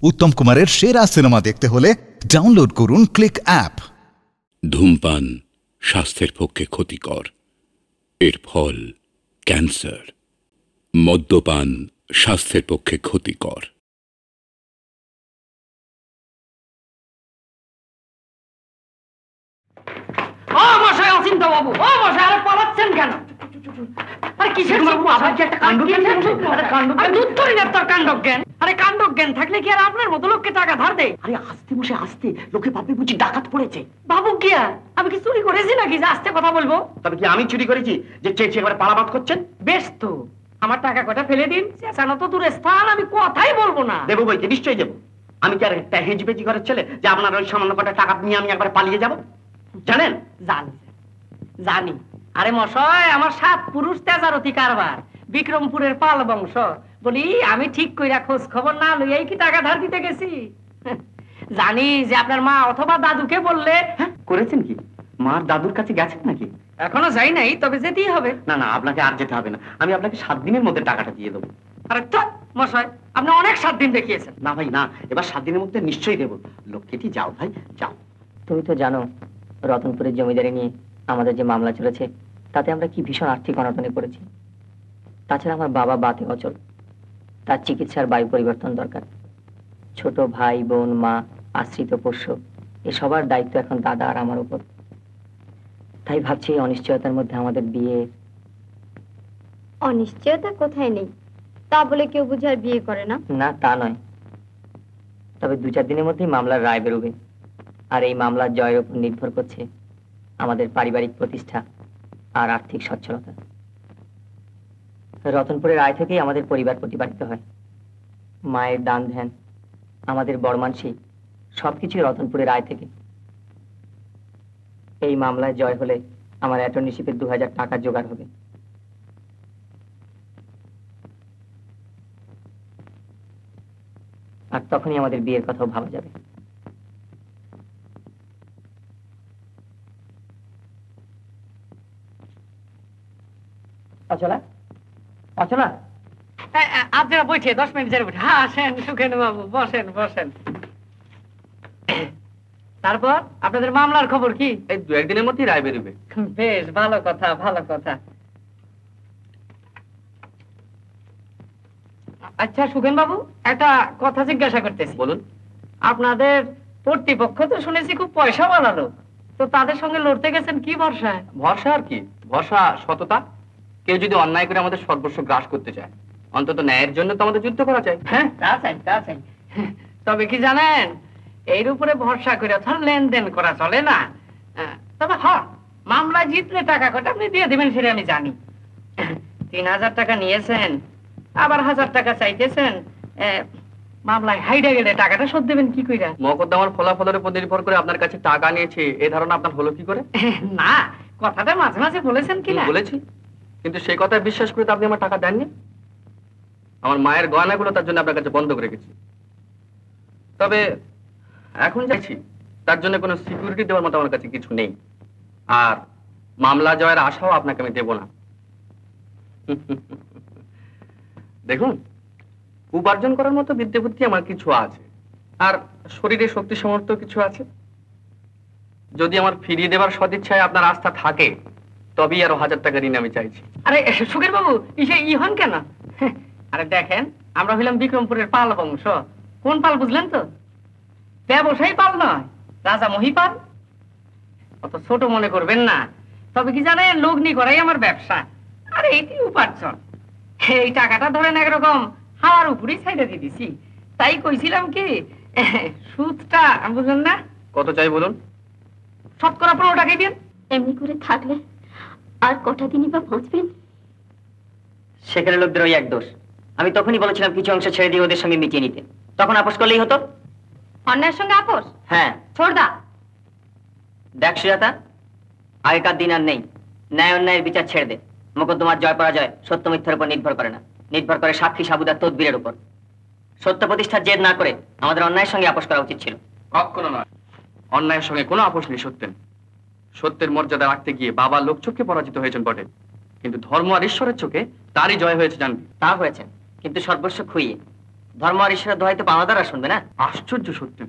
উত্তম কুমারের সেরা সিনেমা দেখতে হলে ডাউনলোড করুন ক্লিক অ্যাপ। ধূমপান স্বাস্থ্যের পক্ষে ক্ষতিকর, এর ফল ক্যান্সার। মদ্যপান স্বাস্থ্যের পক্ষে ক্ষতিকর। ও মশাই অচিন্তা বাবু, ও মশাই আরে পালাচ্ছেন কেন? আরে কিসের বাবু আবার কি একটা কাণ্ড জ্ঞান? আরে কাণ্ড জ্ঞান দুধ করি না তোর কাণ্ড জ্ঞান। আরে কাণ্ড জ্ঞান থাকলে কি আর আপনার মতো লোককে টাকা ধার দেয়? আরে আস্তে বসে আস্তে, লোকে ভাববে বুঝি ডাকাত পড়েছে। বাবু কি আর আমি কি চুরি করেছি নাকি যে আস্তে কথা বলবো? তবে কি আমি চুরি করেছি যে চেঁচিয়ে একবারে পালাবাদ করছেন? বেশ তো, আমার টাকা কটা ফেলে দিন, চেঁচানো তো দূরের স্থান, আমি কথাই বলবো না। দেবো বইতে নিশ্চয়ই দেবো। আমি কি আর একটা হেজিবেজি ঘরের ছেলে যে আপনার ওই সামান্য কটা টাকা নিয়ে আমি একবার পালিয়ে যাবো? জানেন? জানি জানি। আরে মশাই, আমার 7 পুরুষ তেজারতি কারবার, বিক্রমপুরের পাল বংশ। বলি আমি ঠিক কইরা খোঁজ খবর না লইয়াই কি টাকা ধার দিতে গেছি? জানি যে আপনার মা অথবা দাদুকে বললে। করেছেন কি? মার দাদুর কাছে গেছেন নাকি? এখনো যাই নাই, তবে যেতেই হবে। না না, আপনাকে আর যেতে হবে না, আমি আপনাকে 7 দিনের মধ্যে টাকাটা দিয়ে দেবো। আরে তো মশাই, আপনি অনেক 7 দিন দেখিয়েছেন। না ভাই না, এবার 7 দিনের মধ্যে নিশ্চয়ই দেবো। লক্ষ্মীটি যাও ভাই যাও। তুমি তো জানো রতনপুরের জমিদারি নিয়ে আমাদের যে মামলা চলেছে, তাতে আমরা কি ভীষণ আর্থিক অনটনে পড়েছি। তাছাড়া আমার বাবা বাতে অচল, তার চিকিৎসার বায়ু পরিবর্তন দরকার। ছোট ভাই বোন মা আশ্রিত পোষ্য এ সবার দায়িত্ব এখন দাদা আর আমার উপর। তাই ভাবছি এই অনিশ্চয়তার মধ্যে আমাদের বিয়ে। অনিশ্চয়তা কোথায় নেই, তা বলে কেউ বুঝে আর বিয়ে করে না? না তা নয়, তবে 2-4 দিনের মধ্যেই মামলার রায় বেরোবে, আর এই মামলার জয়ের উপর নির্ভর করছে আমাদের পারিবারিক প্রতিষ্ঠা আর আর্থিক সচ্ছলতা। রতনপুরের আয় থেকেই আমাদের পরিবার প্রতিপালিত হয়। মায়ের দান ধ্যান, আমাদের বর্মানসী সবকিছুই রতনপুরের আয় থেকে। এই মামলায় জয় হলে আমার অ্যাটর্নিশিপের 2000 টাকা জোগাড় হবে। আর তখনই আমাদের বিয়ের কথাও ভাবা যাবে। অচলা, অচলা, আপনারা বসে 10 মিনিট যারা বসে। হ্যাঁ আসেন সুখেন বাবু, বসেন বসেন। তারপর আপনাদের মামলার খবর কি? এই 2-1 দিনের মধ্যেই রায় বেরোবে। বেশ ভালো কথা, ভালো কথা। আচ্ছা সুখেন বাবু, একটা কথা জিজ্ঞাসা করতেছি। বলুন। আপনাদের কর্তৃপক্ষ তো শুনেছি খুব পয়সা বানালো, তো তাদের সঙ্গে লড়তে গেছেন কি ভরসায়? ভরসা আর কি, ভরসা সততা। কেউ যদি অন্যায় করে আমাদের সর্বস্ব গ্রাস করতে চায়, অন্তত ন্যায়ের জন্য তো আমাদের যুদ্ধ করা চাই। হ্যাঁ তা চাই, তা চাই। তবে কি জানেন, এর উপরে ভরসা করে ধর লেনদেন করা চলে না। তবে হ্যাঁ, মামলা জিতলে টাকা কটা আপনি দিয়ে দেবেন সেটা আমি জানি। 3000 টাকা নিয়েছেন, আবার 1000 টাকা চাইতেছেন। মামলায় হাইডে গেলে টাকাটা শোধ দেবেন কি কইরা? মকদ্দমার ফলাফলের উপর নির্ভর করে আপনার কাছে টাকা নিয়েছে, এই ধারণা আপনার হলো কি করে? না, কথাটা মাঝে মাঝে বলেছেন কিনা? বলেছি, কিন্তু সেই কথা বিশ্বাস করে তো আপনি আমার টাকা দেননি। আমার মায়ের গয়নাগুলো তার জন্য আপনার কাছে বন্ধ করে রেখেছি। তবে এখন যাচ্ছি, তার জন্য কোনো সিকিউরিটি দেওয়ার মতো আমার কাছে কিছু নেই। আর মামলা জয়ের আশাও আপনাকে আমি দেব না। দেখুন, উপার্জন করার মতো বিদ্যে বুদ্ধি আমার কিছু আছে, আর শরীরে শক্তি সামর্থ্য কিছু আছে। যদি আমার ফিরিয়ে দেবার সদিচ্ছায় আপনার আস্থা থাকে, তবেই আরো 1000 টাকা ঋণ আমি চাইছি। আরে সুখের বাবু, ইহন কেন? আরে দেখেন, আমরা হইলাম বিক্রমপুরের পাল বংশ। কোন পাল বুঝলেন তো? ব্যবসায়ী পাল নয়, রাজা মহিপাল। অত ছোট মনে করবেন না। তবে কি জানেন, লগ্নি করাই আমার ব্যবসা, আর এইটি উপার্জন। এই টাকাটা ধরেন একরকম হাওয়ার উপরেই ছাইড়া দিয়ে দিছি। তাই কইছিলাম কি, সুদটা বুঝলেন না? কত চাই বলুন? 15 টাকাই দিন। এমনি করে থাকলে আর কটা দিনই বা বাঁচবেন? সেখানে লোকদের ওই এক দোষ। আমি তখনই বলেছিলাম কিছু অংশ ছেড়ে দিয়ে ওদের সঙ্গে মিটিয়ে নিতে, তখন আপোষ করলেই হতো। অন্যের সঙ্গে আপোষ? হ্যাঁ। ছোড় দা। দেখ সুজাতা, আগেকার দিন আর নেই। ন্যায় অন্যায়ের বিচার ছেড়ে দে। মোকদ্দমার জয় পরাজয় সত্য মিথ্যার উপর নির্ভর করে না, নির্ভর করে সাক্ষী সাবুদার তদবিরের উপর। সত্য প্রতিষ্ঠার জেদ না করে আমাদের অন্যায়ের সঙ্গে আপোষ করা উচিত ছিল। কখনো নয়, অন্যায়ের সঙ্গে কোনো আপোষ নেই। সত্যের মর্যাদা রাখতে গিয়ে বাবা লোকচক্ষে পরাজিত হয়েছেন বটে, কিন্তু ধর্ম আর ঈশ্বরের চোখে তারই জয় হয়েছে জানবি। তা হয়েছেন, কিন্তু সর্বস্ব খুইয়ে। ধর্ম আর ঈশ্বরের দোহাই তো পাওনাদাররা শুনবে না। আশ্চর্য সত্যি,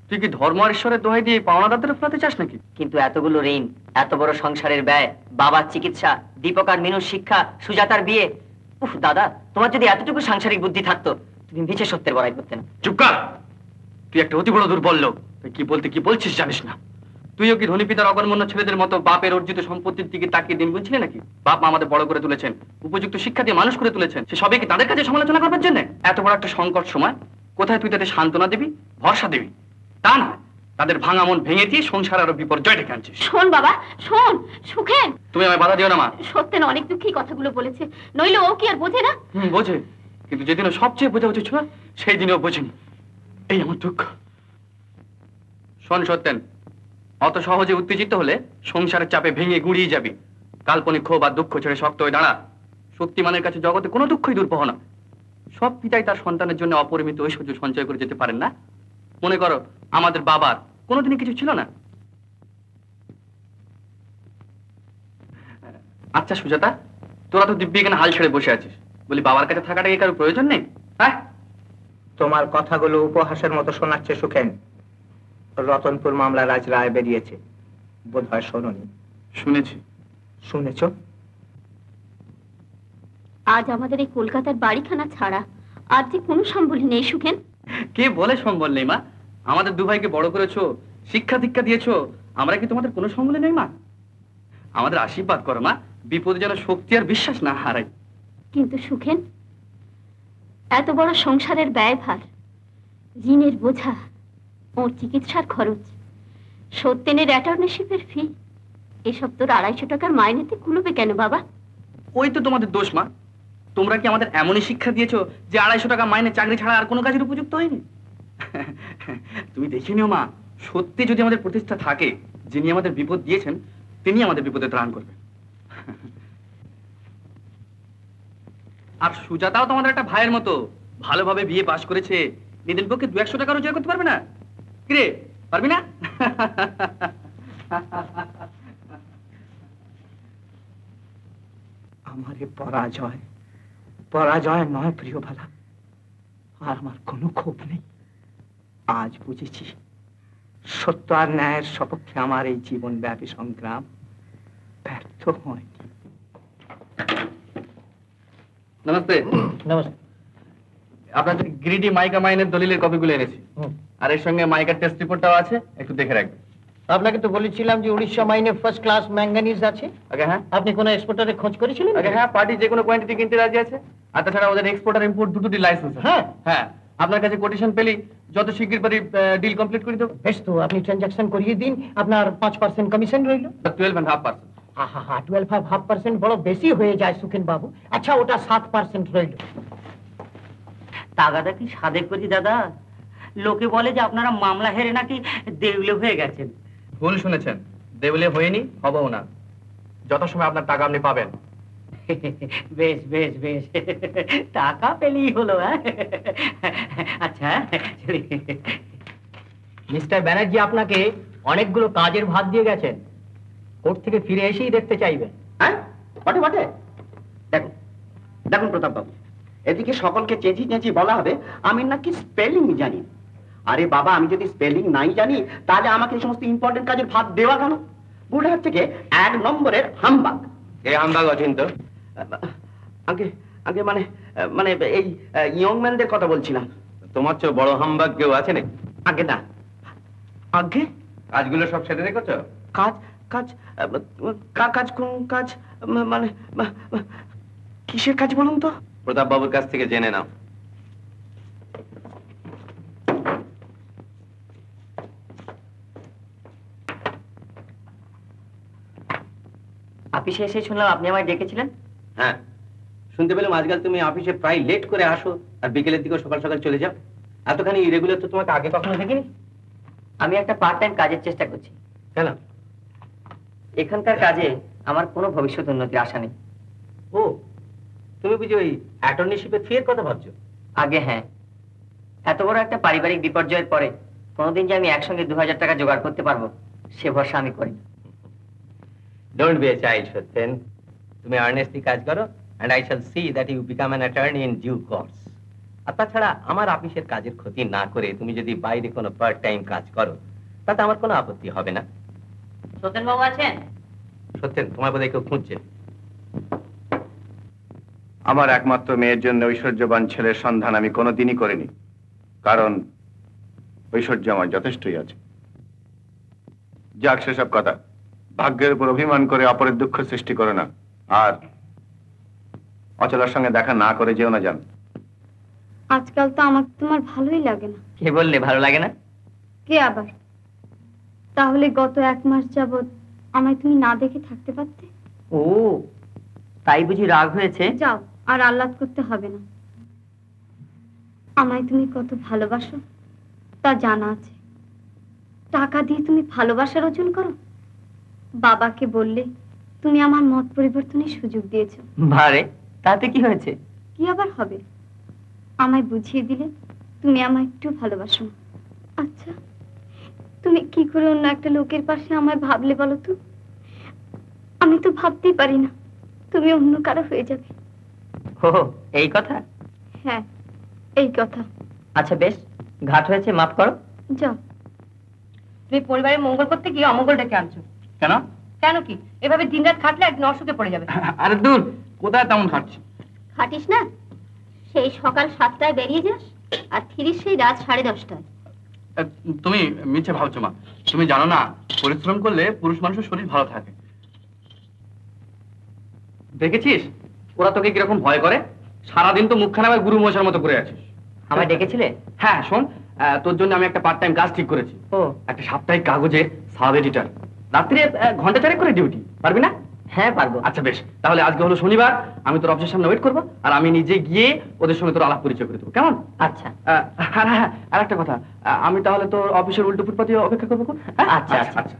তুই কি ধর্ম আর ঈশ্বরের দোহাই দিয়ে পাওনাদারদের ফেরাতে চাস নাকি? কিন্তু এতগুলো ঋণ, এত বড় সংসারের ব্যয়, বাবার চিকিৎসা, দীপক আর মিনুর শিক্ষা, সুজাতার বিয়ে, উফ দাদা, তোমার যদি এতটুকু সাংসারিক বুদ্ধি থাকতো তুমি মিছে সত্যের বড়াই করতে না। চুপ কর, তুই একটা অতি বড় দুর্বল লোক। তুই কি বলতে কি বলছিস জানিস না। তুইও কি ধনী পিতার অকর্মণ্য ছেলেদের মতো বাপের অর্জিত সম্পত্তির দিকে তাকিয়ে দিন গুনছিলি নাকি? বাপ মা আমাদের বড় করে তুলেছেন, উপযুক্ত শিক্ষা দিয়ে মানুষ করে তুলেছেন, সে সবাই কি তাদের কাছে সমালোচনা করবার জন্য? এত বড় একটা সংকট সময় কোথায় তুই তাদের সান্ত্বনা দিবি, ভরসা দিবি? তা না, তাদের ভাঙা মন ভেঙে দিয়ে সংসার আরো বিপর্যয় ডেকে আনছিস। শোন বাবা শোন, সুখেন তুমি আমায় বাধা দিও না মা। সত্যেন অনেক দুঃখী কথাগুলো বলেছে, নইলে ও কি আর বোঝে না? বোঝে, কিন্তু যেদিনও সবচেয়ে বোঝা উচিত ছিল সেই দিনেও বোঝেনি। এই আমার দুঃখ। শোন সত্যেন, অত সহজে উত্তেজিত হলে সংসারের চাপে ভেঙে গুড়িয়ে যাবি। কাল্পনিক ক্ষোভ আর দুঃখ ছেড়ে শক্ত হয়ে দাঁড়া। শক্তিমানের কাছে জগতে কোনো দুঃখই দুর্বহ না। সব পিতাই তার সন্তানের জন্য অপরিমিত ঐশ্বর্য সঞ্চয় করে যেতে পারেন না। মনে করো আমাদের বাবার কোনোদিনই কিছু ছিল না। আচ্ছা সুজাতা, তোরা তো দিব্যি এখানে হাল ছেড়ে বসে আছিস, বলি বাবার কাছে থাকাটা কি কারো প্রয়োজন নেই? হ্যাঁ, তোমার কথাগুলো উপহাসের মতো শোনাচ্ছে সুখেন। রতনপুর মামলার আজ রায় বেরিয়েছে, বোধহয় শোনোনি। শুনেছি। শুনেছ? আজ আমাদের এই কলকাতার বাড়িখানা ছাড়া আর যে কোনো সম্বলই নেই সুখেন। কে বলে সম্বল নেই মা? আমাদের দু ভাইকে বড় করেছো, শিক্ষা দীক্ষা দিয়েছো, আমরা কি তোমাদের কোনো সম্বল নেই মা? আমাদের আশীর্বাদ করো মা, বিপদে যেন শক্তি আর বিশ্বাস না হারাই। কিন্তু সুখেন, এত বড় সংসারের ব্যয়ভার, ঋণের বোঝা, ওর চিকিৎসার খরচ, সত্যেনের অ্যাটর্নিশিপের ফি, এসব তোর 250 টাকার মাইনেতে কুলবে কেন বাবা? ওই তো তোমাদের দোষ মা। তোমরা কি আমাদের এমনই শিক্ষা দিয়েছো যে 250 টাকা মাইনে চাকরি ছাড়া আর কোনো কাজের উপযুক্ত হয়নি? তুমি দেখে নিও মা, সত্যি যদি আমাদের প্রতিষ্ঠা থাকে, যিনি আমাদের বিপদ দিয়েছেন তিনি আমাদের বিপদে ত্রাণ করবেন। আর সুজাতাও তোমাদের একটা ভাইয়ের মতো, ভালোভাবে বিয়ে পাশ করেছে, নিজের পক্ষে 200 টাকা রোজগার করতে পারবে না? কিরে, পারবি না? আমার এ পরাজয়, পরাজয় নয় প্রিয় ভালা, আর আমার কোনো ক্ষোভ নেই। আজ বুঝেছি সত্য আর ন্যায়ের সপক্ষে আমার এই জীবনব্যাপী সংগ্রাম ব্যর্থ হয়নি। নমস্তে। নমস্কার। আপনার জন্য গ্রিডি মাইকা মাইনের দলিলের কপিগুলো এনেছি, আর এর সঙ্গে মাইকার টেস্ট রিপোর্টটাও আছে, একটু দেখে রাখবেন। আপনাকে তো বলেছিলাম যে উড়িষ্যা মাইনে ফার্স্ট ক্লাস ম্যাঙ্গানিজ আছে। আগে হ্যাঁ, আপনি কোনো এক্সপোর্টারে খোঁজ করেছিলেন? আগে হ্যাঁ, পার্টি যে কোনো কোয়ান্টিটি কিনতে রাজি আছে। আর তাছাড়া ওদের এক্সপোর্ট আর ইম্পোর্ট দুটোরই লাইসেন্স আছে। হ্যাঁ হ্যাঁ, আপনার কাছে কোটেশন পেলেই যত শিগগির পারি ডিল কমপ্লিট করে দেবো। বেশ, তো আপনি ট্রানজাকশন করিয়ে দিন, আপনার 5% কমিশন রইল। 12.5%। হা 12.5% বড় বেশি হয়ে যায় সুখেন বাবু। আচ্ছা, ওটা 7% রইল। তাগাদা কি সাদেক করি দাদা? লোকে বলে যে আপনারা মামলা হেরে নাকি দেউলে হয়ে গেছেন। ভুল শুনেছেন, দেউলে হয়নি, হবও না। যত সময় আপনার টাকা আপনি পাবেন। বেশ বেশ বেশ, টাকা পেলেই হলো। আচ্ছা মিস্টার ব্যানার্জি আপনাকে অনেকগুলো কাজের ভাত দিয়ে গেছেন, কোর্ট থেকে ফিরে এসেই দেখতে চাইবেন। হ্যাঁ বটে বটে। দেখুন দেখুন প্রতাপ বাবু, এদিকে সকলকে চেঁচি চেঁচি বলা হবে আমি নাকি স্পেলিং জানি। আরে বাবা, আমি যদি স্পেলিং নাই জানি তাহলে আমাকে এই সমস্ত ইম্পর্টেন্ট কাজের ভাত দেওয়া কেন? বুড়াহাট থেকে 1 নম্বরের হামবাগ। এই হামবাগ অচিন্ত। আগে আগে মানে মানে এই ইয়ং ম্যানদের কথা বলছিলাম। তোমার চেয়ে বড় হামবাগ কেউ আছে নাকি? আগে না, আগে কাজগুলো সব সেরে রেখেছো? কাজ কাজ কাজ কোন কাজ? মানে কিসের কাজ বলুন তো? প্রতাপ বাবুর কাছ থেকে জেনে নাও। অফিসে এসে শুনলাম আপনি আমায় ডেকেছিলেন। হ্যাঁ, শুনতে পেলাম আজকাল তুমি অফিসে প্রায় লেট করে আসো আর বিকেলের দিকে সকাল সকাল চলে যাও। এতখানি ইরেগুলার তো তোমাকে আগে কখনো দেখিনি। আমি একটা পার্ট টাইম কাজের চেষ্টা করছি। কেন? এখানকার কাজে আমার কোনো ভবিষ্যৎ উন্নতির আশা নেই। ও, তুমি বুঝি ওই অ্যাটর্নিশিপের ফিয়ের কথা ভাবছো? আগে হ্যাঁ, এত বড় একটা পারিবারিক বিপর্যয়ের পরে কোনোদিন যে আমি একসঙ্গে 2000 টাকা জোগাড় করতে পারবো সে ভরসা আমি করি। Don't B a child Satyen. তুমি আর্নেস্টলি কাজ করো and I shall see that you become an attorney in due course. আর তাছাড়া আমার অফিসের কাজের ক্ষতি না করে তুমি যদি বাইরে কোনো পার্ট টাইম কাজ করো তাতে আমার কোনো আপত্তি হবে না। সত্যেন বাবু আছেন? সত্যেন, তোমার বোধহয় কেউ খুঁজছে। আমার একমাত্র মেয়ের জন্য ঐশ্বর্যবান ছেলের সন্ধান আমি কোনোদিনই করিনি, কারণ ঐশ্বর্য আমার যথেষ্টই আছে। যাক, সেসব কথা। ভাগ্যের উপর অভিমান করে অপরের দুঃখ সৃষ্টি করে না। আর অচলার সঙ্গে দেখা না করে যেও না, যান। আজকাল তো আমাকে তোমার ভালোই লাগে না। কে বললে ভালো লাগে না? কে আবার? তাহলে গত 1 মাস যাবত আমায় তুমি না দেখে থাকতে পারতে? ও, তাই বুঝি রাগ হয়েছে? যাও, আর আহ্লাদ করতে হবে না। আমায় তুমি কত ভালোবাসো তা জানা আছে। টাকা দিয়ে তুমি ভালোবাসার অর্জন করো। বাবাকে বললে তুমি আমার মত পরিবর্তনের সুযোগ দিয়েছো। বারে, তাতে কি হয়েছে? কি আবার হবে? আমায় বুঝিয়ে দিলে তুমি আমায় একটু ভালোবাসো না। আচ্ছা, তুমি কি করে অন্য একটা লোকের পাশে আমায় ভাবলে বলো তো? আমি তো ভাবতেই পারি না তুমি অন্য কারো হয়ে যাবে। ও, এই কথা? হ্যাঁ, এই কথা। আচ্ছা বেশ, ঘাট হয়েছে, মাফ করো। যাও। তুমি পরিবারের মঙ্গল করতে গিয়ে অমঙ্গল ডেকে আনছো। কেন? কেন কি? এভাবে দিনরাত খাটলে একদিন অসুখে পড়ে যাবে। আরে দূর, কোথায় তেমন খাটছি? খাটিস না? সেই সকাল 7টায় বেরিয়ে যাস আর ফিরিস সেই রাত 10:30টায়। তুমি মিছে ভাবছো মা। তুমি জানো না, পরিশ্রম করলে পুরুষ মানুষের শরীর ভালো থাকে। দেখেছিস ওরা তোকে কিরকম ভয় করে? সারাদিন তো মুখখানা আবার গুরু মশার মতো করে আছিস। আমায় ডেকেছিলে? হ্যাঁ, শোন, তোর জন্য আমি একটা পার্ট টাইম কাজ ঠিক করেছি। ও, একটা সাপ্তাহিক কাগজে সাব এডিটর। রাত্রে ঘন্টা 4 করে ডিউটি। পারবি না? হ্যাঁ পারবো। আচ্ছা বেশ, তাহলে আজকে হলো শনিবার, আমি তোর অফিসের সামনে ওয়েট করবো, আর আমি নিজে গিয়ে ওদের সঙ্গে তোর আলাপ পরিচয় করে দেবো, কেমন? আচ্ছা। আর একটা কথা, আমি তাহলে তোর অফিসের উল্টো ফুটপাতে অপেক্ষা করবো। আচ্ছা আচ্ছা আচ্ছা।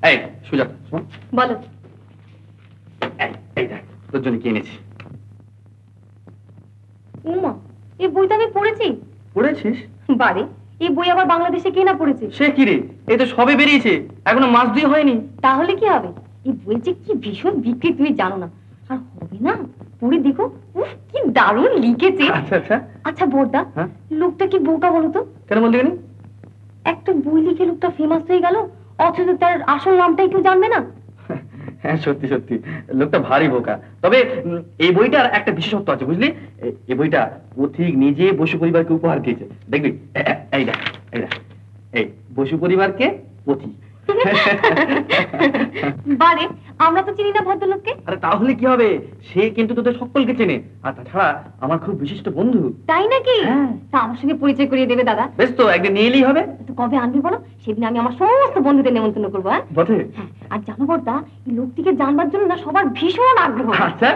এই সুজাতা, শোন, বলো। এই দেখ, তোর জন্য কি এনেছি। উমা, এই বইটা আমি পড়েছি। পড়েছিস? বারে, এই বই আবার বাংলাদেশে কে না পড়েছে? সে কি রে, এই তো সবে বেরিয়েছে, এখনো মাস 2 হয়নি। তাহলে কি হবে? এই বই যে কি ভীষণ বিক্রি তুমি জানো না। আর হবে না, পড়ে দেখো, উফ কি দারুণ লিখেছে। আচ্ছা আচ্ছা। আচ্ছা বড়দা, হ্যাঁ? লোকটা কি বোকা বলো তো? কেন বলতে গেলি? একটা বই লিখে লোকটা ফেমাস হয়ে গেল, অথচ তার আসল নামটাই কেউ জানবে না। হ্যাঁ, সত্যি সত্যি লোকটা ভারী বোকা। তবে এই বইটার একটা বিশেষত্ব আছে, বুঝলি? এই বইটা পথিক নিজে বসু পরিবারকে উপহার দিয়েছে। দেখবি, এই দেখ, এই বসু পরিবারকে পথিক। বারে, আমরা তো চিনি না ভদ্রলোককে। আরে তাহলে কি হবে, সে কিন্তু তোদের সকলকে চেনে, আর তাছাড়া আমার খুব বিশিষ্ট বন্ধু। তাই নাকি? হ্যাঁ। তা আমার সঙ্গে পরিচয় করিয়ে দেবে দাদা? বেশ, তো একদিন নিয়ে এলেই হবে। তো কবে আনবি বলো, সেদিন আমি আমার সমস্ত বন্ধুদের নেমন্তন্ন করবো। বটে। হ্যাঁ, আর জানো বড়দা, এই লোকটিকে জানবার জন্য না সবার ভীষণ আগ্রহ। আচ্ছা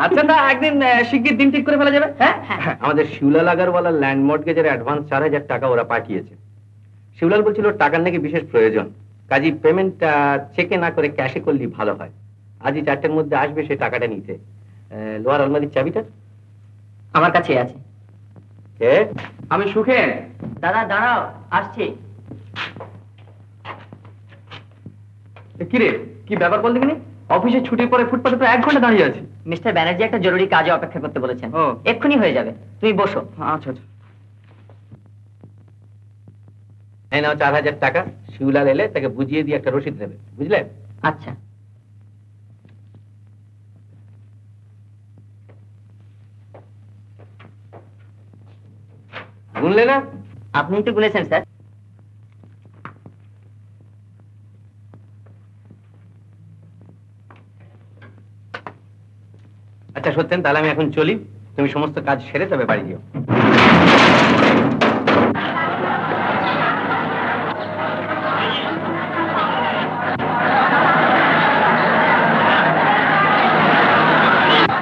আচ্ছা, না একদিন শিগগির দিন ঠিক করে ফেলা যাবে। হ্যাঁ, আমাদের শিউলাল আগারওয়ালা ল্যান্ড মর্টগেজের অ্যাডভান্স 4000 টাকা ওরা পাঠিয়েছে। শিউলাল বলছিল টাকার নাকি বিশেষ প্রয়োজন, কাজী পেমেন্টটা চেকে না করে ক্যাশে করলে ভালো হয়। আজই 4টের মধ্যে আসবে সে টাকাটা নিতে। লোয়ার আলমারির চাবিটা আমার কাছে আছে। কে? আমি সুখে। দাদা দাঁড়াও, আসছি। কি রে, কি ব্যাপার বল দেখিনি? অফিসে ছুটির পরে ফুটপাতে প্রায় 1 ঘন্টা দাঁড়িয়ে আছি। মিস্টার ব্যানার্জি একটা জরুরি কাজে অপেক্ষা করতে বলেছেন। ও, এক্ষুনি হয়ে যাবে, তুমি বসো। আচ্ছা আচ্ছা। এই নাও 4000 টাকা। শিউলাল এলে তাকে বুঝিয়ে দিয়ে একটা রসিদ নেবে, বুঝলে? আচ্ছা। গুনলে না? আপনিই তো গুনেছেন স্যার। আচ্ছা সত্যেন, তাহলে আমি এখন চলি। তুমি সমস্ত কাজ সেরে তবে বাড়ি যেও।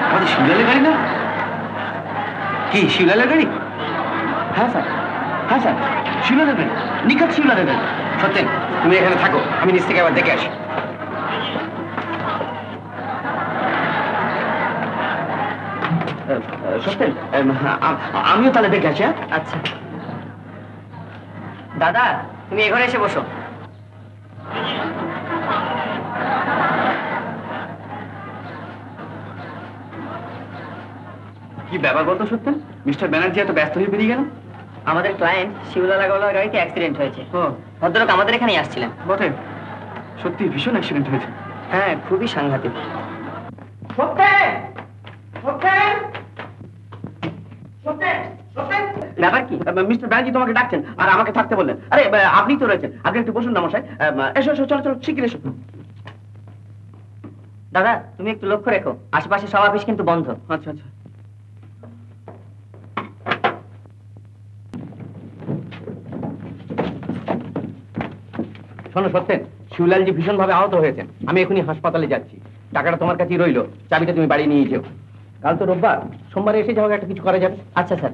আমাদের শিউলালের গাড়ি না? কি শিউলালের গাড়ি? হ্যাঁ স্যার, হ্যাঁ স্যার, শিউলালের গাড়ি, নিখাত শিউলালের গাড়ি। সত্যেন, তুমি এখানে থাকো, আমি নিচ থেকে আবার দেখে আসি। সত্যেন, আমিও তাহলে দেখে আসি। আচ্ছা দাদা, তুমি এ ঘরে এসে বসো। কি কি ব্যাপার বলতো সত্যেন? মিস্টার ব্যানার্জি এত ব্যস্ত হয়ে বেরিয়ে গেল? আমাদের ক্লায়েন্ট শিউলা লাগোয়ালার গাড়িতে অ্যাক্সিডেন্ট হয়েছে। ভদ্রলোক আমাদের এখানেই আসছিলেন। বটে, সত্যি ভীষণ অ্যাক্সিডেন্ট হয়েছে। হ্যাঁ, খুবই সাংঘাতিক। ব্যাপার কি? মিস্টার ব্যানার্জি তোমাকে ডাকছেন আর আমাকে থাকতে বললেন। আরে আপনি তো রয়েছেন, আপনি একটু বসুন না মশাই। এসো এসো, চলো চলো, শিগগির এসো। দাদা, তুমি একটু লক্ষ্য রেখো, আশেপাশে সব অফিস কিন্তু বন্ধ। আচ্ছা আচ্ছা। শোনো সত্যেন, শিবলালজি ভীষণ ভাবে আহত হয়েছেন। আমি এখনই হাসপাতালে যাচ্ছি। টাকাটা তোমার কাছেই রইলো, চাবিটা তুমি বাড়ি নিয়ে যেও। কাল তো রোববার, সোমবারে এসে যাও, একটা কিছু করা যাবে। আচ্ছা স্যার।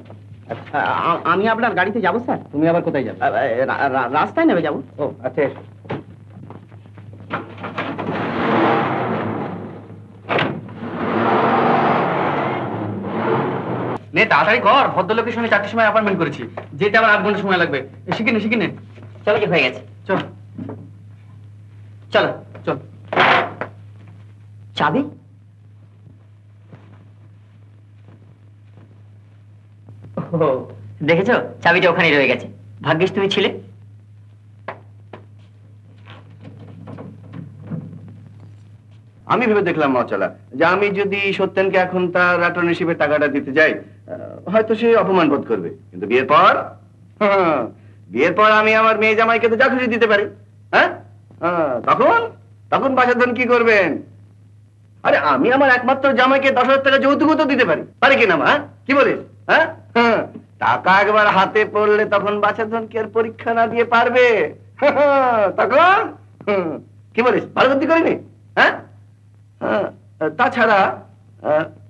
আমি আপনার গাড়িতে যাবো স্যার। তুমি আবার কোথায় যাবে? রাস্তায় নেমে যাবো। ও আচ্ছা, এসো। নে তাড়াতাড়ি কর, ভদ্রলোকের সঙ্গে 4টার সময় অ্যাপয়েন্টমেন্ট করেছি, যেতে আবার 8 ঘন্টা সময় লাগবে। শিখে নে। চলো, কি হয়ে গেছে? চল চলো চল। চাবি? ও, দেখেছো, চাবিটা ওখানেই রয়ে গেছে। ভাগ্যিস তুমি ছিলে। আমি ভেবে দেখলাম মচলা যে আমি যদি সত্যেনকে এখন তার অ্যাটর্নিশিপের টাকাটা দিতে যাই, হয়তো সে অপমান বোধ করবে। কিন্তু বিয়ের পর আমি আমার মেয়ে জামাইকে তো যা খুশি দিতে পারি। হ্যাঁ, তখন বাসাধন কি করবেন? আরে আমি আমার একমাত্র জামাইকে 10,000 টাকা যৌতুকও তো দিতে পারি কিনা মা? কি বলিস? হ্যাঁ, টাকা একবার হাতে পড়লে তখন বাসাধন কি আর পরীক্ষা না দিয়ে পারবে? তখন কি বলিস? ভালো বুদ্ধি করিনি? হ্যাঁ, তাছাড়া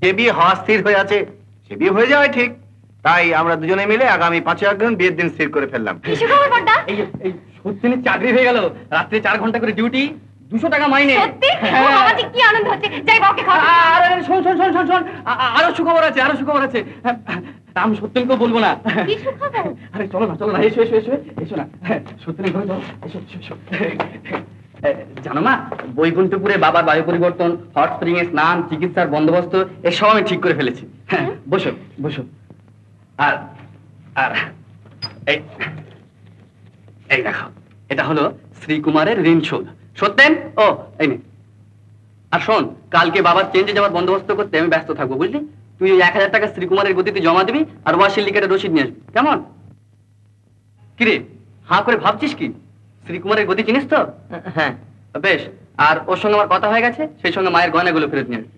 যে বিয়ে হওয়া স্থির হয়ে আছে, সে বিয়ে হয়ে যাওয়াই ঠিক। তাই আমরা দুজনে মিলে আগামী 5 অগ্রহায়ণ বিয়ের দিন স্থির করে ফেললাম। এই সত্যিনের চাকরি হয়ে গেল, রাত্রে 4 ঘন্টা করে ডিউটি, 200 টাকা মাইনে। সত্যি? আমাদের কি আনন্দ হচ্ছে! যাই বাবাকে খাওয়া। আরে শোন, আরো সুখবর আছে। আমি সত্যেনকেও বলবো না। কি সুখবর? আরে চলো না, এসো না। সত্যেনের ঘরে চলো, এসো। জানো মা, বৈকুণ্ঠপুরে বাবার বায়ু পরিবর্তন, হট স্প্রিং এ স্নান, চিকিৎসার বন্দোবস্ত এসব আমি ঠিক করে ফেলেছি। বসো। আর এই দেখো, এটা হলো শ্রীকুমারের ঋণ শোধ। সত্যেন, ও এই নে। আর শোন, কালকে বাবার চেঞ্জে যাওয়ার বন্দোবস্ত করতে আমি ব্যস্ত থাকবো, বুঝলি? তুই 1000 টাকা শ্রীকুমারের গতিতে জমা দিবি আর ওয়াশির লিকেটের রসিদ নিয়ে আসবি, কেমন? কিরে হাঁ করে ভাবছিস কি? শ্রীকুমারের গতি চিনিস তো? হ্যাঁ। বেশ, আর ওর সঙ্গে আমার কথা হয়ে গেছে, সেই সঙ্গে মায়ের গয়নাগুলো ফেরত নিয়ে আসবি।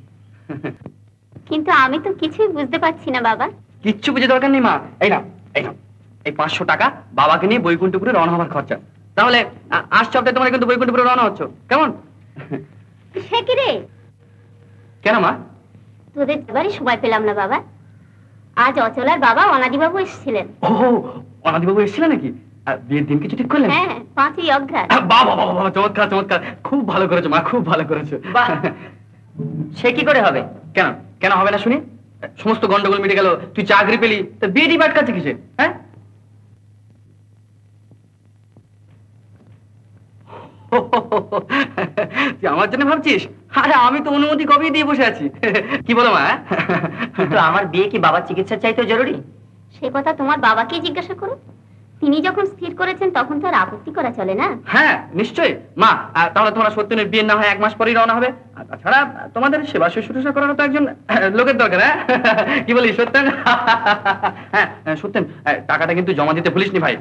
কিন্তু আমি তো কিছুই বুঝতে পারছি না বাবা। কিচ্ছু বুঝে দরকার নেই মা। এই নাও এই 500 টাকা বাবাকে নিয়ে বৈকুণ্ঠপুরে রওনা হওয়ার খরচা। তাহলে আজ সপ্তাহে তোমরা কিন্তু বৈকুণ্ঠপুরে রওনা হচ্ছ, কেমন? সে কি রে? কেন মা? তোদের যাবারই সময় পেলাম না বাবা। আজ অচলার বাবা অনাদিবাবু এসেছিলেন। ও, অনাদিবাবু এসেছিলেন নাকি? বিয়ের দিন কিছু ঠিক করলেন? হ্যাঁ, 5ই অগ্রহায়ণ। বাবা, চমৎকার, খুব ভালো করেছো মা, খুব ভালো করেছো। সে কি করে হবে? কেন হবে না শুনি? সমস্ত গন্ডগোল মিটে গেল, তুই চাকরি পেলি, তা বিয়ে ডিবাট কাছে কিসে? হ্যাঁ, তুই আমার জন্য ভাবছিস? আরে আমি তো অনুমতি কবেই দিয়ে বসে আছি। কি বলো মা? কিন্তু আমার বিয়ে কি বাবার চিকিৎসার চাইতেও জরুরি? সে কথা তোমার বাবাকেই জিজ্ঞাসা করো। তিনি যখন স্থির করেছেন তখন তো আর আপত্তি করা চলে না। হ্যাঁ নিশ্চয়ই মা। তাহলে তোমরা সত্যেনের বিয়ে না হয় 1 মাস পরেই রওনা হবে। তাছাড়া তোমাদের সেবা শুশ্রূষা করার তো একজন লোকের দরকার। হ্যাঁ, কি বলিস সত্যেন? হ্যাঁ সত্যেন, টাকাটা কিন্তু জমা দিতে ভুলিসনি ভাই।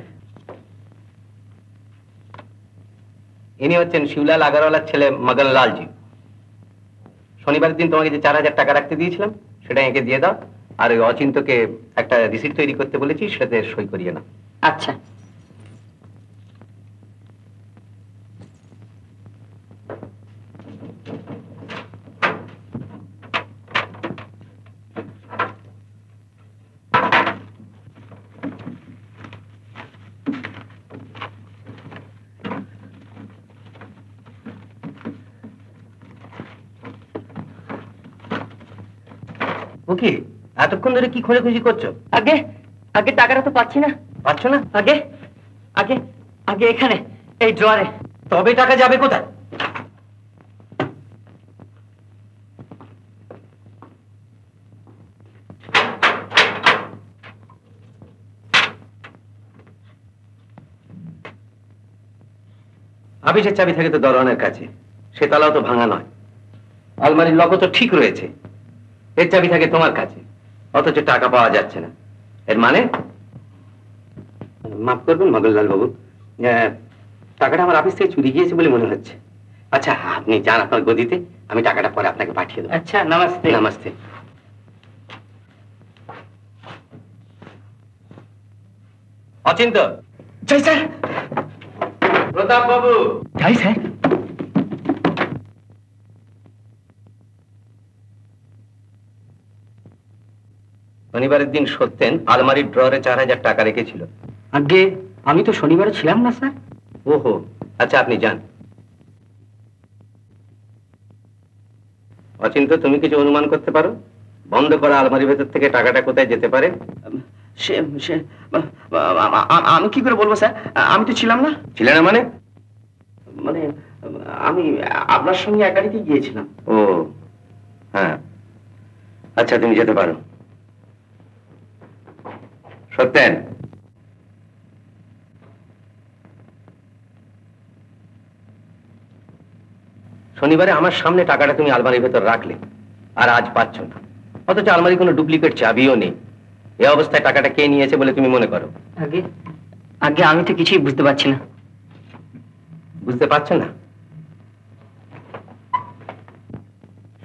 ইনি হচ্ছেন শিবলাল আগারওয়ালার ছেলে মদনলালজি। শনিবারের দিন তোমাকে যে 4000 টাকা রাখতে দিয়েছিলাম সেটা এঁকে দিয়ে দাও। আর ওই অচিন্তকে একটা রিসিট তৈরি করতে বলেছি, সেটাতে সই করিয়ে না। আচ্ছা। ওকে, এতক্ষণ ধরে কি খোঁজাখুঁজি করছো? আগে টাকাটা তো পাচ্ছি না। পাচ্ছ না? আগে এখানে এই ড্রয়ারে। তবে টাকা যাবে কোথায়? আপিসের চাবি থাকে তো দরওয়ানের কাছে, সে তালাও তো ভাঙা নয়। আলমারির লকও তো ঠিক রয়েছে, এর চাবি থাকে তোমার কাছে, অথচ টাকা পাওয়া যাচ্ছে না। এর মানে? মাফ করবেন মগনলাল বাবু, টাকাটা আমার অফিস থেকে চুরি গিয়েছে বলে মনে হচ্ছে। আচ্ছা আপনি যান আপনার গদিতে, আমি টাকাটা পরে আপনাকে পাঠিয়ে দেবো। আচ্ছা, নমস্তে। নমস্তে। অচিন্ত। জয় স্যার। প্রতাপ বাবু। জয় স্যার। শনিবারের দিন সত্যেন আলমারির ড্রয়ারে 4000 টাকা রেখেছিল। আগে আমি তো শনিবারে ছিলাম না স্যার। ওহো, আচ্ছা আপনি যান। অচিন্ত, তুমি কিছু অনুমান করতে পারো বন্ধ করা আলমারির ভেতর থেকে টাকাটা কোথায় যেতে পারে? আমি কি করে বলবো স্যার, আমি তো ছিলাম না। ছিলে না মানে? মানে আমি আপনার সঙ্গে এক গাড়িতে গিয়েছিলাম। ও হ্যাঁ, আচ্ছা তুমি যেতে পারো। সত্যেন, শনিবারে আমার সামনে টাকাটা তুমি আলমারির ভেতর রাখলে, আর আজ পাচ্ছ না, অথচ আলমারি কোনো ডুপ্লিকেট চাবিও নেই। এই অবস্থায় টাকাটা কে নিয়েছে বলে তুমি মনে করো? আগে আগে আমি তো কিছুই বুঝতে পারছি না। বুঝতে পারছো না?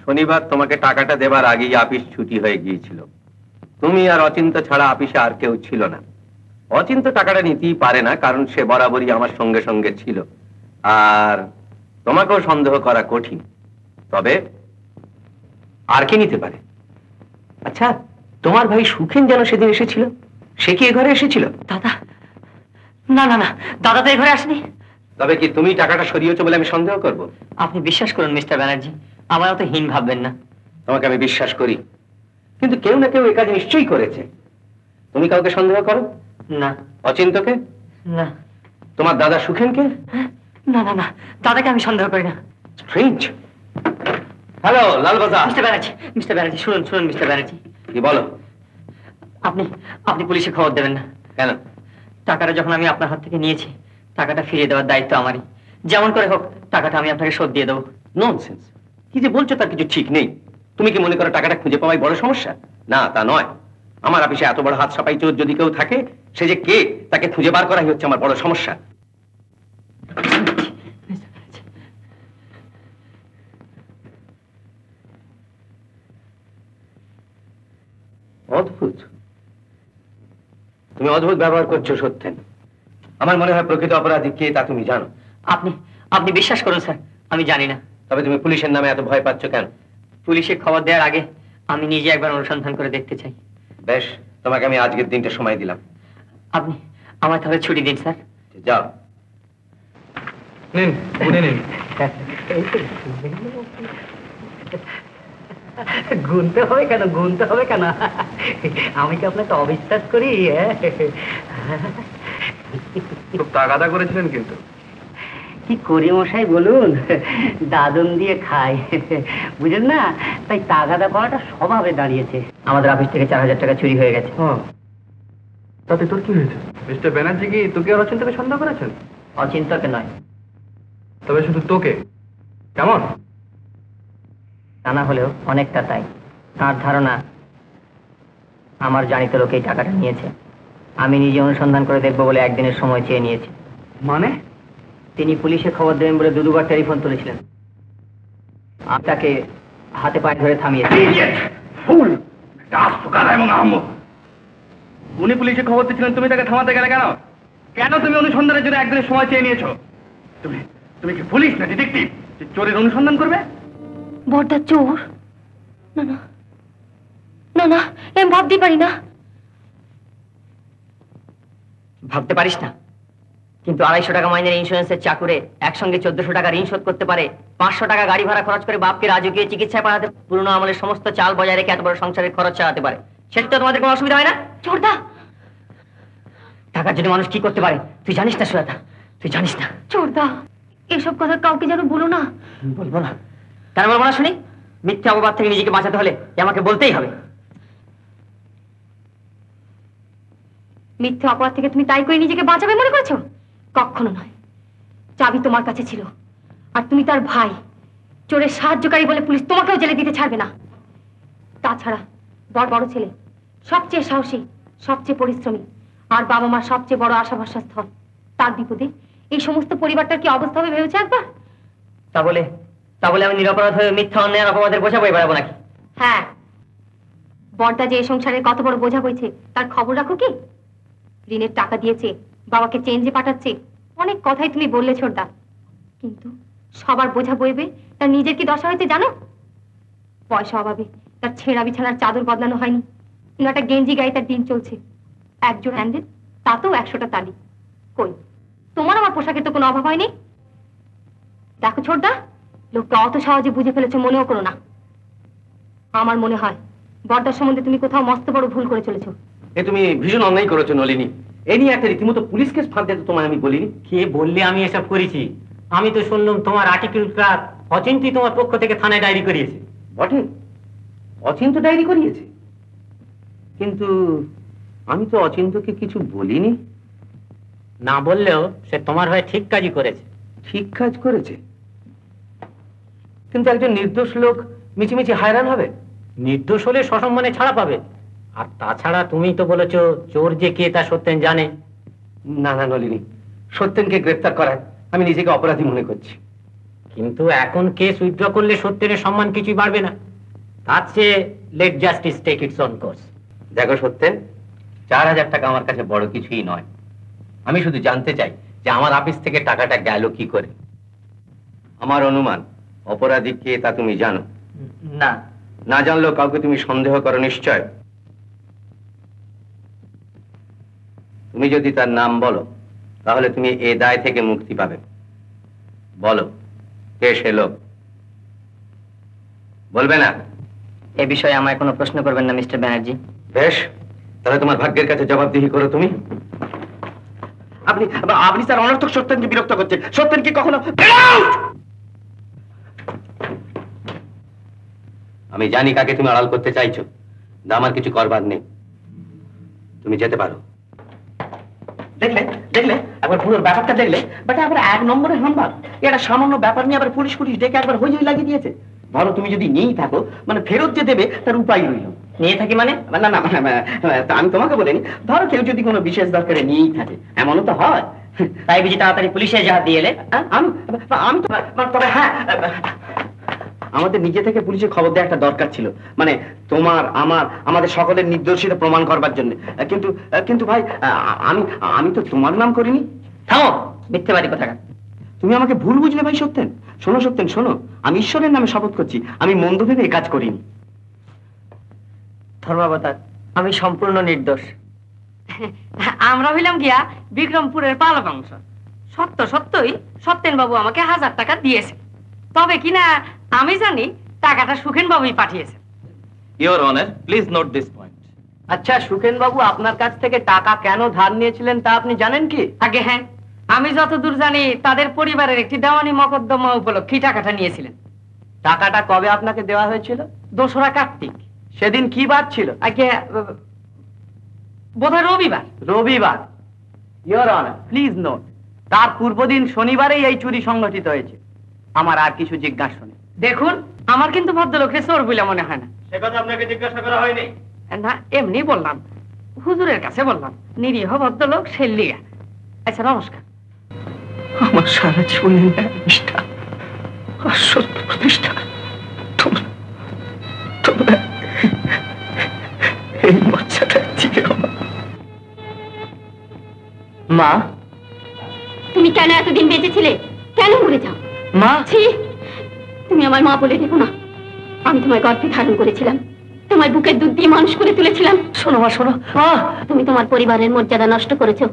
শনিবার তোমাকে টাকাটা দেবার আগেই অফিস ছুটি হয়ে গিয়েছিল। তুমি আর অচিন্ত ছাড়া অফিসে আর কেউ ছিল না। অচিন্ত টাকাটা নিতেই পারে না, কারণ সে বরাবরই আমার সঙ্গে সঙ্গে ছিল, আর তোমাকেও সন্দেহ করা কঠিন। তবে আর কে নিতে পারে? আচ্ছা, তোমার ভাই সুখেন যেন সেদিন এসেছিল, সে কি এ ঘরে এসেছিল? দাদা, না না না, দাদা তো এই ঘরে আসেনি। তবে কি তুমি টাকাটা সরিয়েছো বলে আমি সন্দেহ করব? আপনি বিশ্বাস করুন মিস্টার ব্যানার্জি, আমার তো হীন ভাববেন না। তোমাকে আমি বিশ্বাস করি, কিন্তু কেউ না কেউ এ কাজ নিশ্চয়ই করেছে। তুমি কাউকে সন্দেহ করো? না। অচিন্তকে? না। তোমার দাদা সুখেনকে? না না না, দাদাকে আমি সন্দেহ করি না। স্ট্রেঞ্জ। হ্যালো লালবাজা। মিস্টার ব্যানার্জি শুনুন শুনুন মিস্টার ব্যানার্জি। কি বলো? আপনি আপনি পুলিশে খবর দেবেন না। কেন? টাকাটা যখন আমি আপনার হাত থেকে নিয়েছি, টাকাটা ফিরিয়ে দেওয়ার দায়িত্ব আমারই। যেমন করে হোক টাকাটা আমি আপনাকে শোধ দিয়ে দেবো। ননসেন্স, কি যে বলছো তার কিছু ঠিক নেই। তুমি কি মনে করো টাকাটা খুঁজে পাওয়াই বড় সমস্যা? না, তা নয়। আমার অফিসে এত বড় হাত সাপাই চোর যদি কেউ থাকে, সে যে কে তাকে খুঁজে বার করাই হচ্ছে আমার বড় সমস্যা। অদ্ভুত, তুমি অদ্ভুত ব্যবহার করছো সত্যেন। আমার মনে হয় প্রকৃত অপরাধী কে তা তুমি জানো। আপনি আপনি বিশ্বাস করুন স্যার, আমি জানি না। তবে তুমি পুলিশের নামে এত ভয় পাচ্ছ কেন? পুলিশে খবর দেওয়ার আগে আমি নিজে একবার অনুসন্ধান করে দেখতে চাই। বেশ, তোমাকে আমি আজকের দিনটা সময় দিলাম। আপনি আমার তাহলে ছুটি দিন স্যার। যাও। নিন, গুনে নিন। গুনতে হবে কেন, গুনতে হবে কেন? আমি কি আপনাকে অবিশ্বাস করি? খুব তাগাদা করেছিলেন কিন্তু। কি করি মশাই বলুন, দাদন দিয়ে খাই, বুঝেন না, তাই তাগাদা করাটা স্বভাবে দাঁড়িয়েছে। আমাদের অফিস থেকে 4000 টাকা চুরি হয়ে গেছে। তাতে তোর কি হয়েছে? মিস্টার ব্যানার্জি কি তোকে আর অচিন্তকে সন্দেহ করেছেন? অচিন্তকে নয়, তবে শুধু তোকে। কেমন? তা না হলেও অনেকটা তাই। তার ধারণা আমার জানিত লোক এই টাকাটা নিয়েছে। আমি নিজে অনুসন্ধান করে দেখবো বলে একদিনের সময় চেয়ে নিয়েছি। মানে? তিনি পুলিশে খবর দেবেন বলে দুবার টেলিফোন তুলেছিলেন। আমি তাকে হাতে পায়ে ধরে থামিয়েছি। উনি পুলিশে খবর দিচ্ছিলেন, তুমি তাকে থামাতে গেলে কেন? কেন তুমি অনুসন্ধানের জন্য একদিনের সময় চেয়ে নিয়েছো? তুমি কি পুলিশ না ডিটেকটিভ যে চোরের অনুসন্ধান করবে? বড়দা চোর? না না না না, আমি ভাবতেই পারি না। ভাবতে পারিস না? কিন্তু 250 টাকা মাইনের ইন্স্যুরেন্সের চাকুরে একসঙ্গে 1400 টাকা ঋণ শোধ করতে পারে, 500 টাকা গাড়ি ভাড়া খরচ করে বাপকে রাজকীয় চিকিৎসায় পাঠাতে, পুরনো আমলের সমস্ত চাল বজায় রেখে এত বড় সংসারের খরচ চালাতে পারে, সেটা তো তোমাদের কোনো অসুবিধা হয় না? চোরদা, টাকার জন্য মানুষ কি করতে পারে তুই জানিস না সুজাতা, তুই জানিস না। চোরদা, এসব কথা কাউকে যেন বলো না। বলবো না? কেন বলবো না শুনি? মিথ্যা অপবাদ থেকে নিজেকে বাঁচাতে হলে আমাকে বলতেই হবে। মিথ্যে অপরাধ থেকে তুমি তাই করে নিজেকে বাঁচাবে মনে করেছো? কখনো নয়। চাবি তোমার কাছে ছিল, আর তুমি তার ভাই। চোরের সাহায্যকারী বলে পুলিশ তোমাকেও জেলে দিতে ছাড়বে না। তাছাড়া বড় ছেলে, সবচেয়ে সাহসী, সবচেয়ে পরিশ্রমী, আর বাবা মার সবচেয়ে বড় আশা ভরসা স্থল। তার বিপদে এই সমস্ত পরিবারটার কি অবস্থা হবে ভেবেছে একবার? তা বলে আমি নিরপরাধ হয়ে মিথ্যা অন্যায়ের অপবাদের বোঝা বই বেড়াবো নাকি? হ্যাঁ, বড়টা যে এই সংসারের কত বড় বোঝা বইছে তার খবর রাখো কি? ঋণের টাকা দিয়েছে, বাবাকে চেঞ্জে পাঠাচ্ছে, অনেক কথাই তুমি বললে ছোটদা, কিন্তু সবার বোঝা বইবে তার নিজের কি দশা হয়েছে জানো? পয়সা অভাবে তার ছেঁড়া বিছানার চাদর বদলানো হয়নি, কিন্তু একটা গেঞ্জি গায়ে তার দিন চলছে। একজন হ্যান্ডেল, তাতেও 100টা তালি। কই, তোমার আমার পোশাকের তো কোনো অভাব হয়নি। দেখো ছোটদা, লোকটা অত সহজে বুঝে ফেলেছে মনেও করো না। আমার মনে হয় বড়দার সম্বন্ধে তুমি কোথাও মস্ত বড় ভুল করে চলেছো। এ তুমি ভীষণ অন্যায় করেছো নলিনী। এ নিয়ে একটা রীতিমতো পুলিশ কেস ফাঁদতে তো তোমায় আমি বলিনি। কে বললে আমি এসব করেছি? আমি তো শুনলাম তোমার আর্টিকেলটা অচিন্তি তোমার পক্ষ থেকে থানায় ডায়েরি করিয়েছে। বটে, অচিন্ত ডায়েরি করিয়েছে, কিন্তু আমি তো অচিন্তকে কিছু বলিনি। না বললেও সে তোমার হয়ে ঠিক কাজই করেছে। ঠিক কাজ করেছে, কিন্তু একজন নির্দোষ লোক মিছিমিছি হায়রান হবে। নির্দোষ হলে সসম্মানে ছাড়া পাবে। আর তাছাড়া তুমি তো বলেছো চোর যে কে তা সত্যেন জানে। না না নলিনী, সত্যেনকে গ্রেফতার করায় আমি নিজেকে অপরাধী মনে করছি। কিন্তু এখন কেস উইথড্র করলে সত্যেনের সম্মান কিছুই বাড়বে না। তার চেয়ে let justice take its own course. দেখো সত্যেন, 4000 টাকা আমার কাছে বড় কিছুই নয়। আমি শুধু জানতে চাই যে আমার অফিস থেকে টাকাটা গেল কি করে। আমার অনুমান অপরাধী কে তা তুমি জানো? না। না জানলেও কাউকে তুমি সন্দেহ করো নিশ্চয়। তুমি যদি তার নাম বলো তাহলে তুমি এ দায় থেকে মুক্তি পাবে। বলো, কে সে লোক? বলবে না? এ বিষয়ে আমায় কোনো প্রশ্ন করবেন না মিস্টার ব্যানার্জি। বেশ, তাহলে তোমার ভাগ্যের কাছে জবাবদিহি করো তুমি। আপনি আপনি স্যার অনর্থক সত্যেনকে বিরক্ত করছেন। সত্যেন কি কখনো... আমি জানি কাকে তুমি আড়াল করতে চাইছো, আমার কিছু করবার নেই। তুমি যেতে পারো। দেখলে দেখলে একবার পুরো ব্যাপারটা দেখলে, বাট আবার 1 নম্বরের হামবার। এটা সামান্য ব্যাপার নিয়ে আবার পুলিশ ডেকে একবার হই লাগিয়ে দিয়েছে। ধরো তুমি যদি নিয়েই থাকো, মানে ফেরত যে দেবে তার উপায় রইল। নিয়ে থাকি মানে? না না, আমি তোমাকে বলিনি। ধরো কেউ যদি কোনো বিশেষ দরকারে নিয়েই থাকে, এমনও তো হয়। তাই বুঝি তাড়াতাড়ি পুলিশে যা দিয়ে এলে? আমি তো, তবে হ্যাঁ, আমাদের নিজে থেকে পুলিশে খবর দেওয়া একটা দরকার ছিল, মানে তোমার আমাদের সকলের নির্দোষিতা প্রমাণ করবার জন্য। কিন্তু কিন্তু ভাই, আমি তো তোমার নাম করিনি। থামো, মিথ্যেবাদী কোথাকার। তুমি আমাকে ভুল বুঝলে ভাই সত্যেন। শোনো সত্যেন, শোনো, আমি ঈশ্বরের নামে শপথ করছি, আমি মন্দ ভেবে এই কাজ করিনি। ধর্মাবতার, আমি সম্পূর্ণ নির্দোষ। আমরা হইলাম গিয়া বিক্রমপুরের পালা বংশ। সত্যই সত্যেন বাবু আমাকে 1000 টাকা দিয়েছে। তবে কিনা আমি জানি টাকাটা সুখেন বাবুই পাঠিয়েছে। Your honour, please note this point. আচ্ছা, সুখেন বাবু আপনার কাছ থেকে টাকা কেন ধার নিয়েছিলেন তা আপনি জানেন কি? আগে হ্যাঁ, আমি যতদূর জানি তাদের পরিবারের একটি দেওয়ানি মকদ্দমা উপলক্ষে টাকাটা নিয়েছিলেন। টাকাটা কবে আপনাকে দেওয়া হয়েছিল? 2রা কার্তিক। সেদিন কি বার ছিল? আগে বোধহয় রবিবার। রবিবার। ইওর অনার, প্লিজ নোট, তার পূর্বদিন শনিবারেই এই চুরি সংগঠিত হয়েছে। আমার আর কিছু জিজ্ঞাসা নেই। দেখুন, আমার কিন্তু ভদ্রলোককে চোর বলে মনে হয় না। সে কথা আপনাকে জিজ্ঞাসা করা হয়নি। না, এমনি বললাম, হুজুরের কাছে বললাম, নিরীহ ভদ্রলোক সেল্লিয়া। আচ্ছা, নমস্কার। আমার সারা জীবনের নিষ্ঠা আর সত্য প্রতিষ্ঠা তোমরা এই বাচ্চাটা থেকে মা, তুমি কেন এতদিন বেঁচেছিলে? কেন মরে যাও? মা, তুমি আমার মা বলে দেখো না। আমি তোমার গর্ভে ধারণ করেছিলাম, তোমার বুকের দুধ দিয়ে মানুষ করে তুলেছিলাম। শোনো মা, শোনো। তুমি তোমার পরিবারের মর্যাদা নষ্ট করেছো।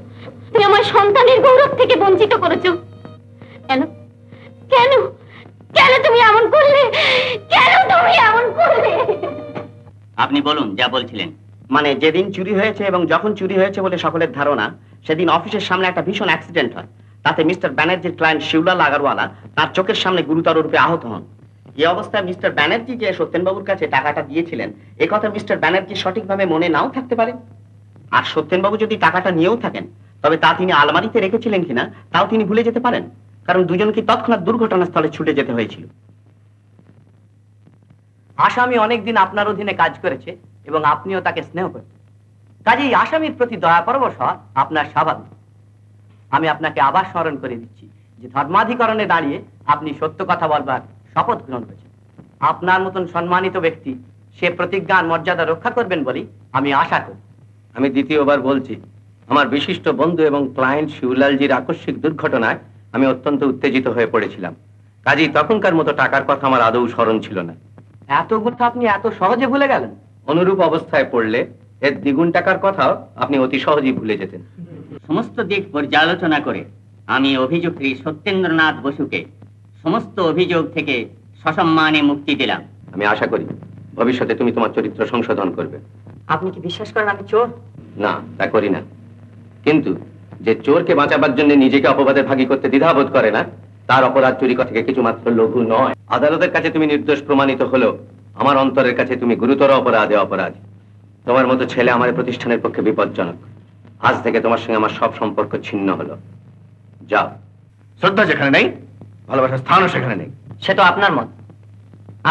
তুমি আমার সন্তানের গৌরব থেকে বঞ্চিত করেছো। কেন কেন কেন তুমি এমন করলে? কেন তুমি এমন করলে? আপনি বলুন যা বলছিলেন। মানে যেদিন চুরি হয়েছে এবং যখন চুরি হয়েছে বলে সকলের ধারণা, সেদিন অফিসের সামনে একটা ভীষণ অ্যাক্সিডেন্ট হয়। তাতে মিস্টার ব্যানার্জির ক্লায়েন্ট শিবলাল আগরওয়ালা তার চোখের সামনে গুরুতর রূপে আহত হন। এই অবস্থায় মিস্টার ব্যানার্জি যে সত্যেনবাবুর কাছে টাকাটা দিয়েছিলেন, এ কথা মিস্টার ব্যানার্জি সঠিকভাবে মনে নাও থাকতে পারে। আর সত্যেনবাবু যদি টাকাটা নিয়েও থাকেন, তবে তা তিনি আলমারিতে রেখেছিলেন কিনা তাও তিনি ভুলে যেতে পারেন। কারণ দুজনকে তৎক্ষণাৎ দুর্ঘটনাস্থলে ছুটে যেতে হয়েছিল। আসামি অনেকদিন আপনার অধীনে কাজ করেছে এবং আপনিও তাকে স্নেহ করতেন, কাজেই আসামির প্রতি দয়া পরবশ হওয়া আপনার স্বাভাবিক। আমি আপনাকে আবার স্মরণ করে দিচ্ছি যে ধর্মাধিকরণে দাঁড়িয়ে আপনি সত্য কথা বলবার শপথ গ্রহণ করেছেন। আপনার মতন সম্মানিত ব্যক্তি সে প্রতিজ্ঞার মর্যাদা রক্ষা করবেন বলেই আমি আশা করি। আমি দ্বিতীয়বার বলছি, আমার বিশিষ্ট বন্ধু এবং ক্লায়েন্ট শিবলালজির আকস্মিক দুর্ঘটনায় আমি অত্যন্ত উত্তেজিত হয়ে পড়েছিলাম, কাজেই তখনকার মতো টাকার কথা আমার আদৌ স্মরণ ছিল না। এত কথা আপনি এত সহজে ভুলে গেলেন? অনুরূপ অবস্থায় পড়লে এর দ্বিগুণ টাকার কথাও আপনি অতি সহজেই ভুলে যেতেন। সমস্ত দিক পর্যালোচনা করে আমি অভিযুক্ত সত্যেন্দ্রনাথ বসুকে সমস্ত অভিযোগ থেকে সসম্মানে মুক্তি দিলাম। আমি আশা করি ভবিষ্যতে তুমি তোমার চরিত্র সংশোধন করবে। আপনি কি বিশ্বাস করেন আমি চোর? না, তা করি না, কিন্তু যে চোরকে বাঁচাবার জন্য নিজেকে অপবাদের ভাগী করতে দ্বিধাবোধ করে না, তার অপরাধ চুরি থেকে কিছুমাত্র লঘু নয়। আদালতের কাছে তুমি নির্দোষ প্রমাণিত হলেও আমার অন্তরের কাছে তুমি গুরুতর অপরাধে অপরাধী। তোমার মতো ছেলে আমার প্রতিষ্ঠানের পক্ষে বিপজ্জনক। আজ থেকে তোমার সঙ্গে আমার সব সম্পর্ক ছিন্ন হলো। যাও। শ্রদ্ধা যেখানে নেই, ভালোবাসার স্থানও সেখানে নেই। সে তো আপনার মত।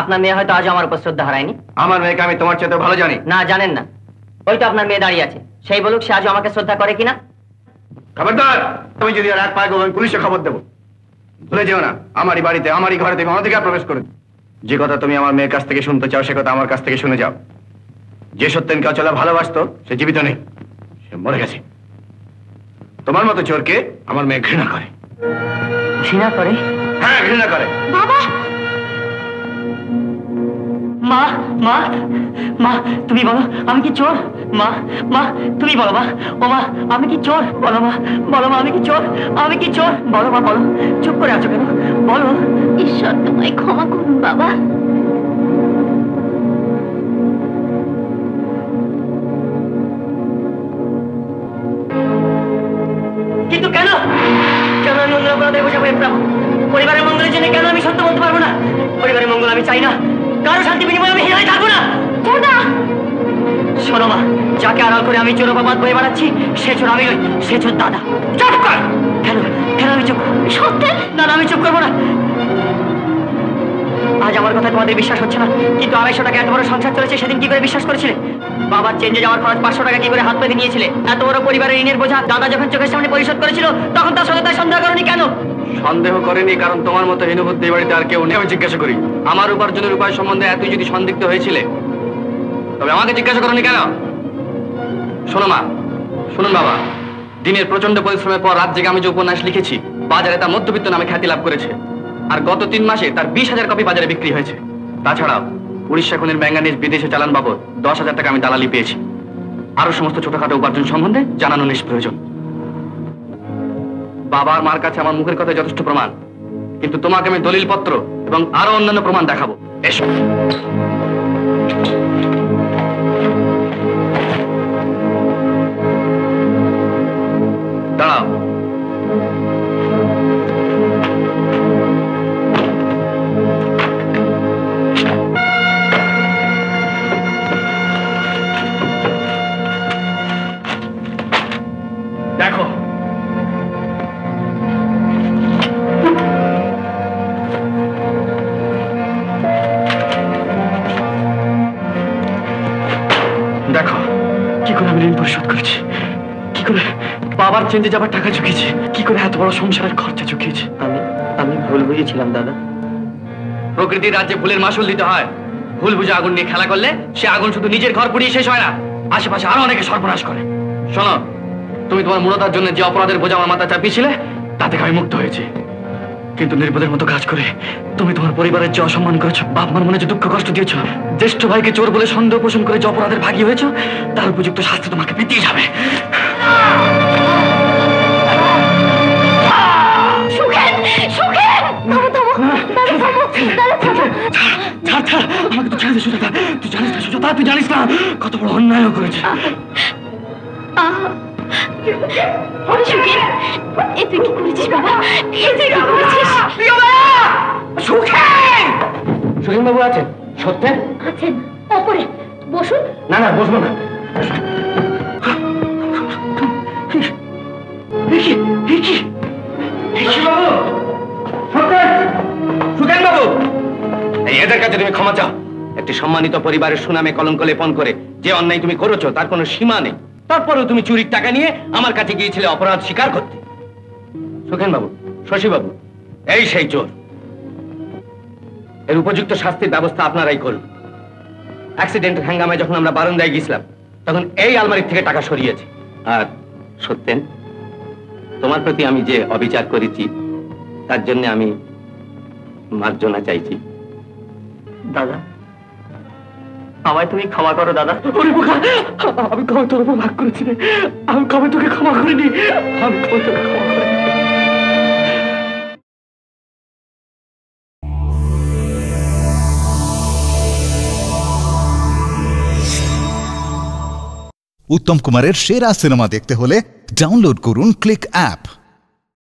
আপনার মেয়ে হয়তো আজ আমার উপর শ্রদ্ধা হারায়নি। আমার মেয়েকে আমি তোমার চেয়ে ভালো জানি। না, জানেন না। ওই তো আপনার মেয়ে দাঁড়িয়ে আছে, সেই বলুক সে আজও আমাকে শ্রদ্ধা করে কিনা। খবরদার, তুমি যদি আর এক পায়ে আমি পুলিশে খবর দেবো। ভুলে যেও না, আমারই বাড়িতে আমারই ঘরে তুমি অনধিকার প্রবেশ করে। যে কথা তুমি আমার মেয়ের কাছ থেকে শুনতে চাও সে কথা আমার কাছ থেকে শুনে যাও। যে সত্যেনকে অচলা ভালোবাসতো সে জীবিত নেই, সে মরে গেছে। তোমার মতো চোরকে আমার মেয়ে ঘৃণা করে। ঘৃণা করে? হ্যাঁ, ঘৃণা করে। বাবা! মা, মা, মা, তুমি বলো আমি কি চোর? মা, মা, তুমি বলো। মা, ও মা, আমি কি চোর? বলো মা, বলো মা, আমি কি চোর? আমি কি চোর? বলো মা, বলো। চুপ করে আছো কেন? বলো। ঈশ্বর তোমায় ক্ষমা করুন বাবা। কিন্তু কেন? কেন আমি অন্য অপরাধের বোঝা হয়ে পড়াবো? পরিবারের মঙ্গলের জন্য কেন আমি সত্য বলতে পারবো না? পরিবারের মঙ্গল আমি চাই না, কারো শান্তি বিনিময়ে আমি হীরায় থাকবো না। শোনো মা, যাকে আড়াল করে আমি চোর অপবাদ বয়ে বেড়াচ্ছি সে চোর আমি নই, সে চোর দাদা। চুপ কর! কেন কেন আমি চুপ? সত্যি না, আমি চুপ করবো না। আজ আমার কথা তোমাদের বিশ্বাস হচ্ছে না, কিন্তু 250 টাকা এত বড় সংসার চলেছে সেদিন কি করে বিশ্বাস করেছিলে? বাবার চেঞ্জে যাওয়ার খরচ 500 টাকা কি করে হাত পেতে নিয়েছিলে? এত বড় পরিবারের ঋণের বোঝা দাদা যখন চোখের সামনে পরিশোধ করেছিল তখন তার সততায় সন্দেহ করনি কেন? সন্দেহ করেনি কারণ তোমার মতো হীনবুদ্ধি বাড়িতে আর কেউ নেই। আমি জিজ্ঞাসা করি, আমার উপার্জনের উপায় সম্বন্ধে এতই যদি সন্দিগ্ধ হয়েছিলে তবে আমাকে জিজ্ঞাসা করনি কেন? শোনো মা, শুনুন বাবা, দিনের প্রচন্ড পরিশ্রমের পর রাত জেগে আমি যে উপন্যাস লিখেছি বাজারে তা মধ্যবিত্ত নামে খ্যাতি লাভ করেছে, আর গত 3 মাসে তার 20,000 কপি বাজারে বিক্রি হয়েছে। তাছাড়াও উড়িষ্যা খনির ম্যাঙ্গানিজ বিদেশে চালান বাবদ 10,000 টাকা আমি দালালি পেয়েছি। আরো সমস্ত ছোটখাটো উপার্জন সম্বন্ধে জানানো নিষ্প্রয়োজন। বাবা আর মার কাছে আমার মুখের কথা যথেষ্ট প্রমাণ, কিন্তু তোমাকে আমি দলিলপত্র এবং আরো অন্যান্য প্রমাণ দেখাবো। এসো। দাঁড়াও। দেখো, দেখো কি করে আমি ঋণ পরিশোধ করছি, কি করে বাবার চেঞ্জে যাবার টাকা চুকিয়েছি, কি করে এত বড় সংসারের খরচা চুকিয়েছি। আমি ভুল বুঝেছিলাম দাদা। প্রকৃতির রাজ্যে ভুলের মাসুল দিতে হয়। ভুল বুঝে আগুন নিয়ে খেলা করলে সে আগুন শুধু নিজের ঘর পুড়িয়ে শেষ হয় না, আশেপাশে আরো অনেকে সর্বনাশ করে। শোনো, তুমি তোমার মূলতার জন্য যে অপরাধের বোঝা আমার মাথা চাপিয়েছিলে তা থেকে আমি মুক্ত হয়েছি, কিন্তু নির্বোধের মতো কাজ করে তুমি তোমার পরিবারের যে অসম্মান করেছো, বাপ মার মনে যে দুঃখ কষ্ট দিয়েছো, জ্যেষ্ঠ ভাইকে চোর বলে সন্দেহ পোষণ করে যে অপরাধের ভাগী হয়েছো তার উপযুক্ত শাস্তি তোমাকে পেতেই যাবে। আমাকে তো ছেড়ে দে সুজাতা, তুই জানিস না সুজাতা, তুই জানিস না কত বড় অন্যায় করেছে। তুই কি করেছিস বাবা? তুই কি করেছিস? সুখেন বাবু আছেন? সত্যেন আছেন ওপরে, বসুন। না না, বসবো না। কাছে তুমি ক্ষমা চাও। একটি সম্মানিত পরিবারের সুনামে কলঙ্ক লেপন করে যে অন্যায় তুমি করেছো তার কোনো সীমা নেই। তারপরেও তুমি চুরির টাকা নিয়ে আমার কাছে গিয়েছিলে অপরাধ স্বীকার করতে। সুখেন বাবু, শশী বাবু, এই সেই চোর। এর উপযুক্ত শাস্তির ব্যবস্থা আপনারাই করুন। অ্যাক্সিডেন্টের হাঙ্গামায় যখন আমরা বারান্দায় গেছিলাম তখন এই আলমারির থেকে টাকা সরিয়েছে। আর সত্যেন, তোমার প্রতি আমি যে অবিচার করেছি তার জন্য আমি মার্জনা চাইছি। দাদা, আমায় তুমি ক্ষমা করো দাদা। আমি কবে তোর উপর ভাগ করেছি রে? আমি কবে তোকে ক্ষমা করিনি? আমি কবে তোকে ক্ষমা করিনি? উত্তম কুমারের সেরা সিনেমা দেখতে হলে ডাউনলোড করুন ক্লিক অ্যাপ।